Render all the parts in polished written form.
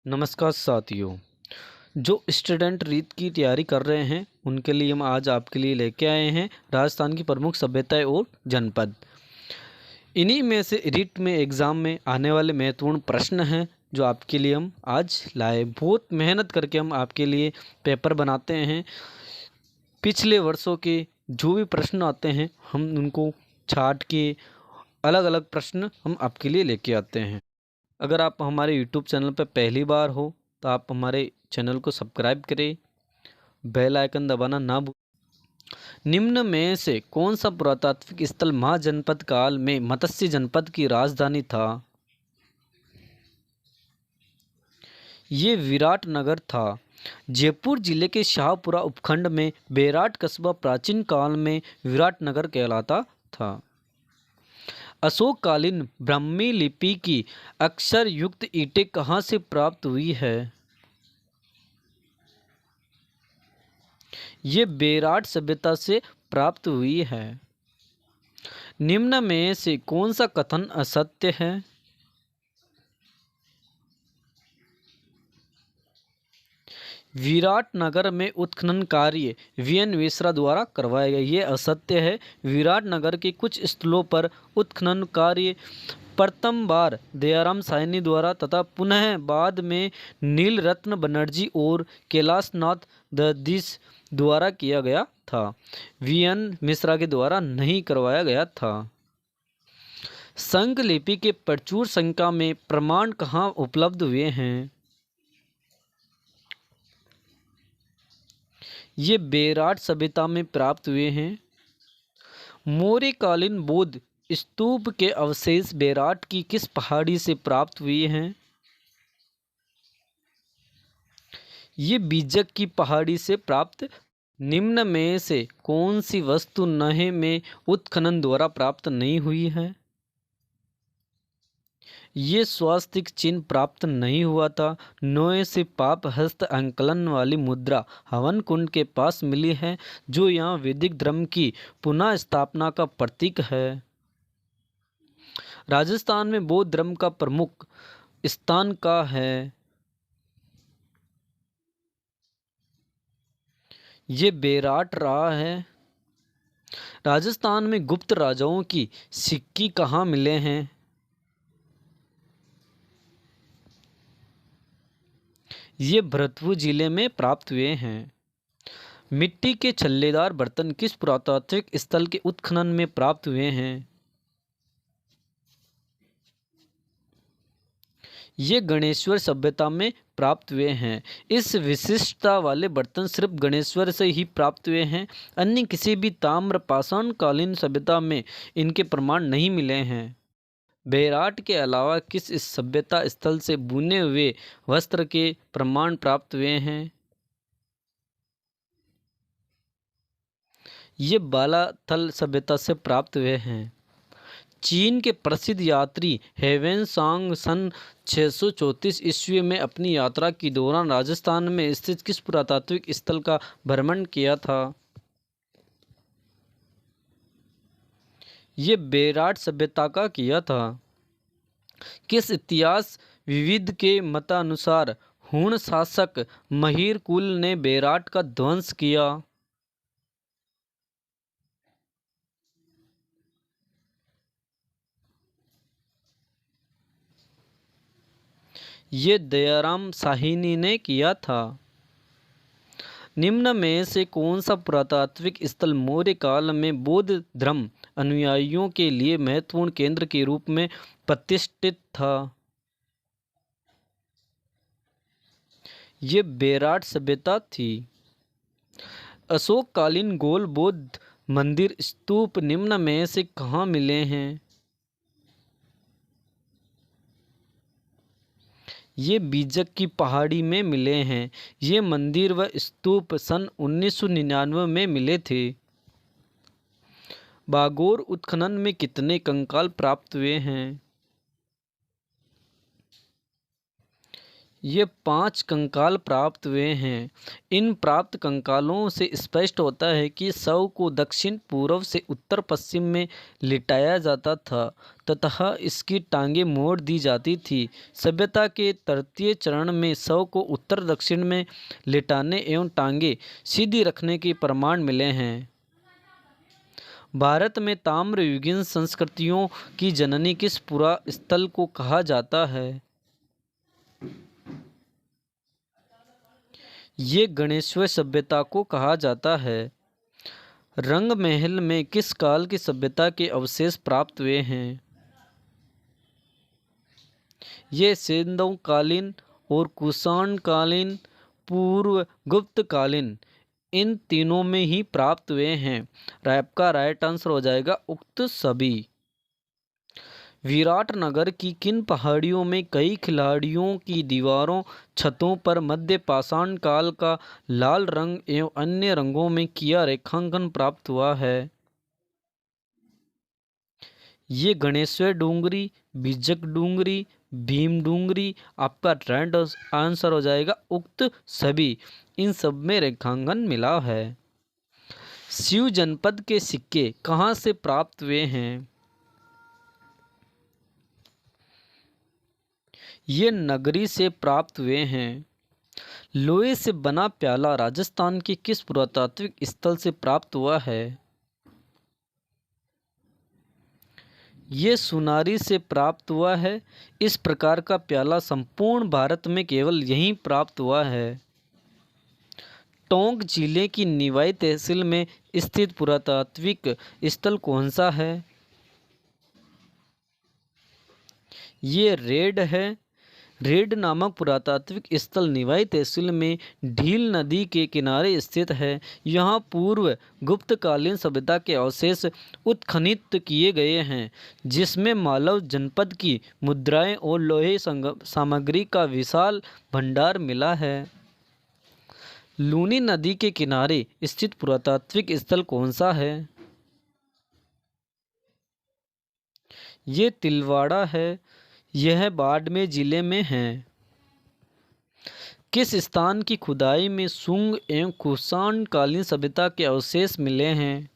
नमस्कार साथियों। जो स्टूडेंट रीट की तैयारी कर रहे हैं उनके लिए हम आज आपके लिए लेके आए हैं राजस्थान की प्रमुख सभ्यताएं और जनपद। इन्हीं में से रीट में एग्ज़ाम में आने वाले महत्वपूर्ण प्रश्न हैं जो आपके लिए हम आज लाए। बहुत मेहनत करके हम आपके लिए पेपर बनाते हैं। पिछले वर्षों के जो भी प्रश्न आते हैं हम उनको छाट के अलग अलग प्रश्न हम आपके लिए लेके आते हैं। अगर आप हमारे यूट्यूब चैनल पर पहली बार हो तो आप हमारे चैनल को सब्सक्राइब करें, बेल आइकन दबाना ना भूलें। निम्न में से कौन सा पुरातात्विक स्थल महाजनपद काल में मत्स्य जनपद की राजधानी था? ये विराट नगर था। जयपुर जिले के शाहपुरा उपखंड में बेराट कस्बा प्राचीन काल में विराट नगर कहलाता था। अशोककालीन ब्राह्मी लिपि की अक्षर युक्त ईंटें कहाँ से प्राप्त हुई है? ये बेराट सभ्यता से प्राप्त हुई है। निम्न में से कौन सा कथन असत्य है? विराट नगर में उत्खनन कार्य वीएन मिश्रा द्वारा करवाया गया। ये असत्य है। विराट नगर के कुछ स्थलों पर उत्खनन कार्य प्रथम बार दयाराम साहनी द्वारा तथा पुनः बाद में नीलरत्न बनर्जी और कैलाशनाथ दधीच द्वारा किया गया था। वीएन मिश्रा के द्वारा नहीं करवाया गया था। संघ लिपि के प्रचुर संख्या में प्रमाण कहाँ उपलब्ध हुए हैं? ये बेराट सभ्यता में प्राप्त हुए हैं। मौर्यकालीन बौद्ध स्तूप के अवशेष बेराट की किस पहाड़ी से प्राप्त हुए हैं? ये बीजक की पहाड़ी से प्राप्त। निम्न में से कौन सी वस्तु नहे में उत्खनन द्वारा प्राप्त नहीं हुई है? ये स्वास्तिक चिन्ह प्राप्त नहीं हुआ था। नोए से पाप हस्त अंकलन वाली मुद्रा हवन कुंड के पास मिली है जो यहाँ वैदिक धर्म की पुनः स्थापना का प्रतीक है। राजस्थान में बौद्ध धर्म का प्रमुख स्थान का है? ये बेराट रहा है। राजस्थान में गुप्त राजाओं की सिक्की कहाँ मिले हैं? ये भरतपुर जिले में प्राप्त हुए हैं। मिट्टी के छल्लेदार बर्तन किस पुरातात्विक स्थल के उत्खनन में प्राप्त हुए हैं? ये गणेश्वर सभ्यता में प्राप्त हुए हैं। इस विशिष्टता वाले बर्तन सिर्फ गणेश्वर से ही प्राप्त हुए हैं। अन्य किसी भी ताम्र पाषाण कालीन सभ्यता में इनके प्रमाण नहीं मिले हैं। बेराट के अलावा किस इस सभ्यता स्थल से बुने हुए वस्त्र के प्रमाण प्राप्त हुए हैं? ये बालाथल सभ्यता से प्राप्त हुए हैं। चीन के प्रसिद्ध यात्री हेवेन सांग सन 634 ईस्वी में अपनी यात्रा के दौरान राजस्थान में स्थित किस पुरातात्विक स्थल का भ्रमण किया था? ये बेराट सभ्यता का किया था। किस इतिहास विविद के मतानुसार हूण शासक महीर कुल ने बेराट का ध्वंस किया? ये दयाराम साहिनी ने किया था। निम्न में से कौन सा पुरातात्विक स्थल मौर्य काल में बौद्ध धर्म अनुयायियों के लिए महत्वपूर्ण केंद्र के रूप में प्रतिष्ठित था? ये बेराट सभ्यता थी। अशोककालीन गौल बौद्ध मंदिर स्तूप निम्न में से कहाँ मिले हैं? ये बीजक की पहाड़ी में मिले हैं। ये मंदिर व स्तूप सन 1999 में मिले थे। बागोर उत्खनन में कितने कंकाल प्राप्त हुए हैं? ये 5 कंकाल प्राप्त हुए हैं। इन प्राप्त कंकालों से स्पष्ट होता है कि शव को दक्षिण पूर्व से उत्तर पश्चिम में लिटाया जाता था तथा इसकी टांगें मोड़ दी जाती थी। सभ्यता के तृतीय चरण में शव को उत्तर दक्षिण में लिटाने एवं टांगें सीधी रखने के प्रमाण मिले हैं। भारत में ताम्रयुगीन संस्कृतियों की जननी किस पुरा स्थल को कहा जाता है? ये गणेश्वर सभ्यता को कहा जाता है। रंग महल में किस काल की सभ्यता के अवशेष प्राप्त हुए हैं? ये सेंधव कालीन और कुषाण कालीन, पूर्व गुप्त कालीन, इन तीनों में ही प्राप्त हुए हैं। आपका राइट आंसर हो जाएगा उक्त सभी। विराटनगर की किन पहाड़ियों में कई खिलाड़ियों की दीवारों छतों पर मध्य पाषाण काल का लाल रंग एवं अन्य रंगों में किया रेखांकन प्राप्त हुआ है? ये गणेश्वर डूंगरी, बीजक डूंगरी, भीम डूंगरी, आपका राइट आंसर हो जाएगा उक्त सभी। इन सब में रेखांकन मिला है। शिव जनपद के सिक्के कहाँ से प्राप्त हुए हैं? ये नगरी से प्राप्त हुए हैं। लोहे से बना प्याला राजस्थान के किस पुरातात्विक स्थल से प्राप्त हुआ है? ये सुनारी से प्राप्त हुआ है। इस प्रकार का प्याला संपूर्ण भारत में केवल यहीं प्राप्त हुआ है। टोंक जिले की निवाई तहसील में स्थित पुरातात्विक स्थल कौन सा है? ये रेड है। रेड नामक पुरातात्विक स्थल निवाई तहसील में ढील नदी के किनारे स्थित है। यहाँ पूर्व गुप्तकालीन सभ्यता के अवशेष उत्खनित किए गए हैं, जिसमें मालव जनपद की मुद्राएं और लोहे सामग्री का विशाल भंडार मिला है। लूनी नदी के किनारे स्थित पुरातात्विक स्थल कौन सा है? ये तिलवाड़ा है। यह बाड़मेर जिले में है। किस स्थान की खुदाई में शुंग एवं कुषाण कालीन सभ्यता के अवशेष मिले हैं?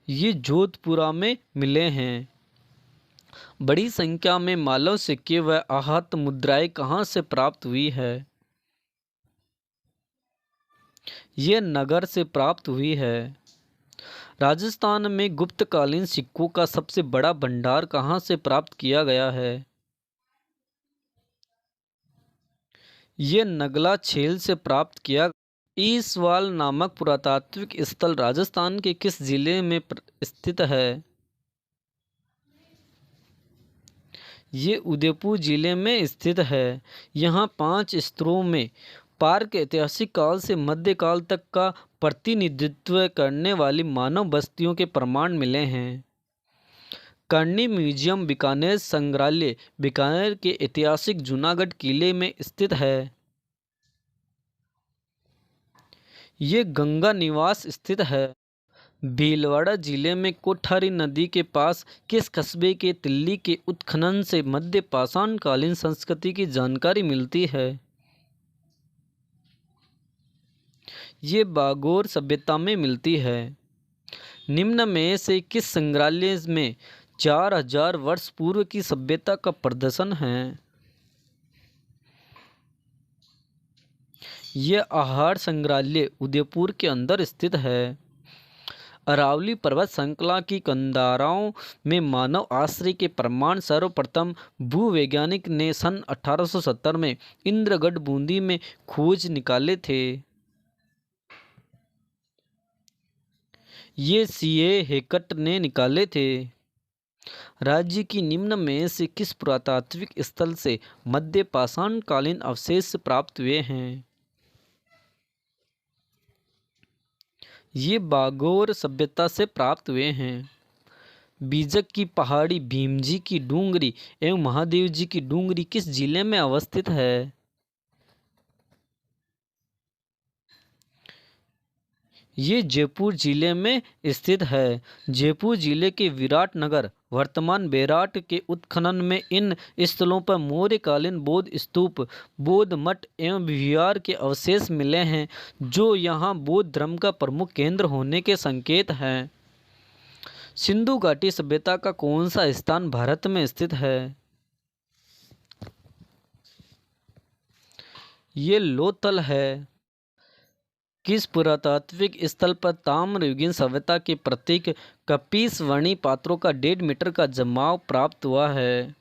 ये जोधपुरा में मिले हैं। बड़ी संख्या में मालव सिक्के व आहत मुद्राएं कहाँ से प्राप्त हुई है? ये नगर से प्राप्त हुई है। राजस्थान में गुप्तकालीन सिक्कों का सबसे बड़ा भंडार कहाँ से प्राप्त किया गया है? ये नगला झील से प्राप्त किया। ईसवाल नामक पुरातात्विक स्थल राजस्थान के किस जिले में स्थित है? ये उदयपुर जिले में स्थित है। यहाँ 5 स्तरों में पार्क ऐतिहासिक काल से मध्यकाल तक का प्रतिनिधित्व करने वाली मानव बस्तियों के प्रमाण मिले हैं। करनी म्यूजियम बीकानेर संग्रहालय बीकानेर के ऐतिहासिक जूनागढ़ किले में स्थित है। ये गंगा निवास स्थित है। भीलवाड़ा जिले में कोठारी नदी के पास किस कस्बे के तिल्ली के उत्खनन से मध्य पाषाण कालीन संस्कृति की जानकारी मिलती है? ये बागोर सभ्यता में मिलती है। निम्न में से किस संग्रहालय में 4000 वर्ष पूर्व की सभ्यता का प्रदर्शन है? यह आहार संग्रहालय उदयपुर के अंदर स्थित है। अरावली पर्वत श्रृंखला की कंदराओं में मानव आश्रय के प्रमाण सर्वप्रथम भूवैज्ञानिक ने सन 1870 में इंद्रगढ़ बूंदी में खोज निकाले थे। ये सीए हेकट ने निकाले थे। राज्य की निम्न में से किस पुरातात्विक स्थल से मध्य पाषाण कालीन अवशेष प्राप्त हुए हैं? ये बागोर सभ्यता से प्राप्त हुए हैं। बीजक की पहाड़ी, भीमजी की डूंगरी एवं महादेव जी की डूंगरी किस जिले में अवस्थित है? ये जयपुर जिले में स्थित है। जयपुर जिले के विराटनगर वर्तमान बेराट के उत्खनन में इन स्थलों पर मौर्यकालीन बौद्ध स्तूप, बौद्ध मठ एवं विहार के अवशेष मिले हैं, जो यहाँ बौद्ध धर्म का प्रमुख केंद्र होने के संकेत हैं। सिंधु घाटी सभ्यता का कौन सा स्थान भारत में स्थित है? ये लोथल है। किस पुरातात्विक स्थल पर ताम्रयुगीन सभ्यता के प्रतीक कपीसवणी पात्रों का 1.5 मीटर का जमाव प्राप्त हुआ है?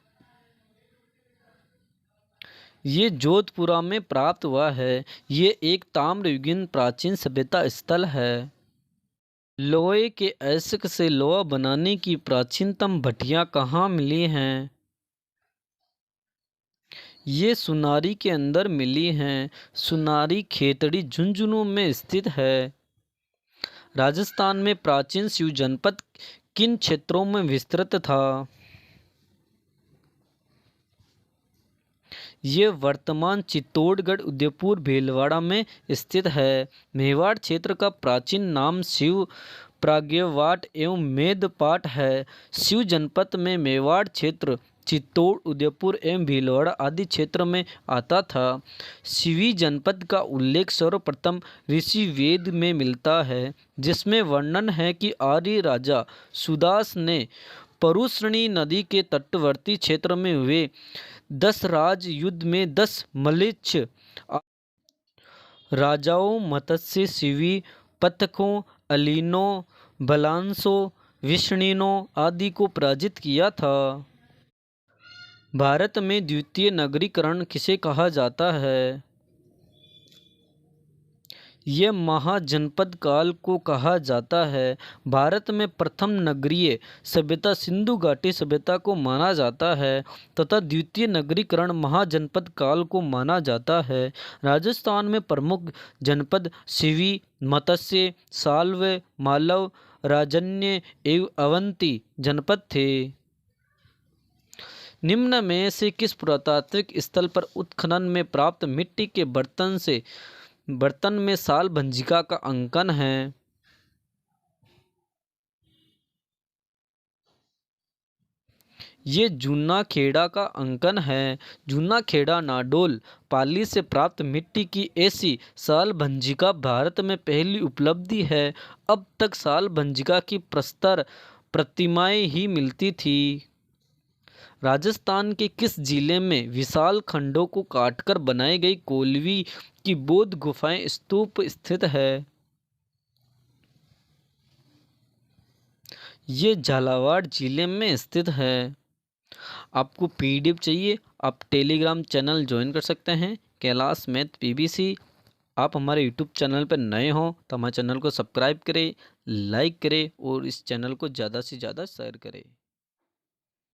ये जोधपुरा में प्राप्त हुआ है। ये एक ताम्रयुगीन प्राचीन सभ्यता स्थल है। लोहे के अयस्क से लोहा बनाने की प्राचीनतम भट्टियां कहाँ मिली हैं? ये सुनारी के अंदर मिली हैं। सुनारी खेतड़ी झुंझुनू में स्थित है। राजस्थान में प्राचीन शिव जनपद किन क्षेत्रों में विस्तृत था? ये वर्तमान चित्तौड़गढ़, उदयपुर, भीलवाड़ा में स्थित है। मेवाड़ क्षेत्र का प्राचीन नाम शिव प्राग्यवाट एवं मेदपाट है। शिव जनपद में मेवाड़ क्षेत्र चित्तौड़, उदयपुर एवं भीलवाड़ा आदि क्षेत्र में आता था। शिवी जनपद का उल्लेख सर्वप्रथम ऋषि वेद में मिलता है, जिसमें वर्णन है कि आर्य राजा सुदास ने परुश्रणी नदी के तटवर्ती क्षेत्र में हुए 10 राज युद्ध में 10 मलेच्छ राजाओं मत्स्य शिवी, पथकों, अलीनों, बलांसों, विष्णिनों आदि को पराजित किया था। भारत में द्वितीय नगरीकरण किसे कहा जाता है? यह महाजनपद काल को कहा जाता है। भारत में प्रथम नगरीय सभ्यता सिंधु घाटी सभ्यता को माना जाता है तथा द्वितीय नगरीकरण महाजनपद काल को माना जाता है। राजस्थान में प्रमुख जनपद शिवी, मत्स्य, साल्व, मालव, राजन्य एवं अवंती जनपद थे। निम्न में से किस पुरातात्विक स्थल पर उत्खनन में प्राप्त मिट्टी के बर्तन में साल भंजिका का अंकन है? ये जूना खेड़ा का अंकन है। जूना खेड़ा नाडोल पाली से प्राप्त मिट्टी की ऐसी साल भंजिका भारत में पहली उपलब्धि है। अब तक साल भंजिका की प्रस्तर प्रतिमाएं ही मिलती थी। राजस्थान के किस जिले में विशाल खंडों को काटकर बनाई गई कोलवी की बौद्ध गुफाएं स्तूप स्थित है? ये झालावाड़ जिले में स्थित है। आपको पीडीएफ चाहिए, आप टेलीग्राम चैनल ज्वाइन कर सकते हैं, कैलाश मैथ पीबीसी। आप हमारे यूट्यूब चैनल पर नए हों तो हमारे चैनल को सब्सक्राइब करें, लाइक करें और इस चैनल को ज़्यादा से ज़्यादा शेयर करें।